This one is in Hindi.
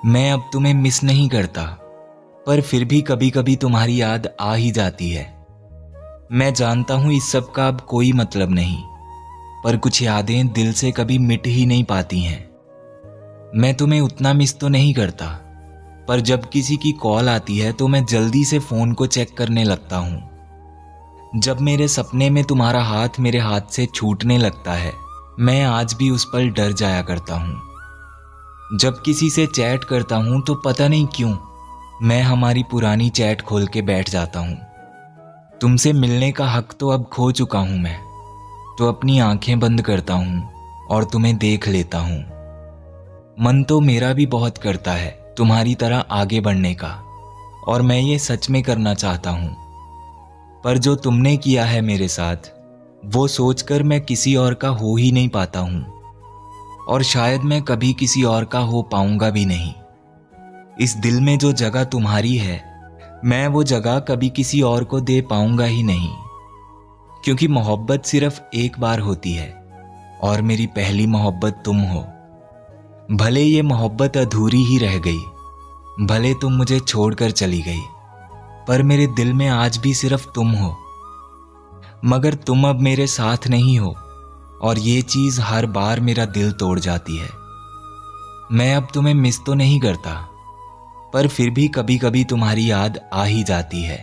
मैं अब तुम्हें मिस नहीं करता, पर फिर भी कभी कभी तुम्हारी याद आ ही जाती है। मैं जानता हूं इस सब का अब कोई मतलब नहीं, पर कुछ यादें दिल से कभी मिट ही नहीं पाती हैं। मैं तुम्हें उतना मिस तो नहीं करता, पर जब किसी की कॉल आती है तो मैं जल्दी से फोन को चेक करने लगता हूं। जब मेरे सपने में तुम्हारा हाथ मेरे हाथ से छूटने लगता है, मैं आज भी उस पल डर जाया करता हूं। जब किसी से चैट करता हूं तो पता नहीं क्यों मैं हमारी पुरानी चैट खोल के बैठ जाता हूं। तुमसे मिलने का हक तो अब खो चुका हूं मैं, तो अपनी आंखें बंद करता हूं और तुम्हें देख लेता हूं। मन तो मेरा भी बहुत करता है तुम्हारी तरह आगे बढ़ने का, और मैं ये सच में करना चाहता हूं, पर जो तुमने किया है मेरे साथ वो सोचकर मैं किसी और का हो ही नहीं पाता हूं, और शायद मैं कभी किसी और का हो पाऊंगा भी नहीं। इस दिल में जो जगह तुम्हारी है, मैं वो जगह कभी किसी और को दे पाऊंगा ही नहीं, क्योंकि मोहब्बत सिर्फ एक बार होती है और मेरी पहली मोहब्बत तुम हो। भले ये मोहब्बत अधूरी ही रह गई, भले तुम मुझे छोड़कर चली गई, पर मेरे दिल में आज भी सिर्फ तुम हो। मगर तुम अब मेरे साथ नहीं हो, और ये चीज हर बार मेरा दिल तोड़ जाती है। मैं अब तुम्हें मिस तो नहीं करता, पर फिर भी कभी कभी तुम्हारी याद आ ही जाती है।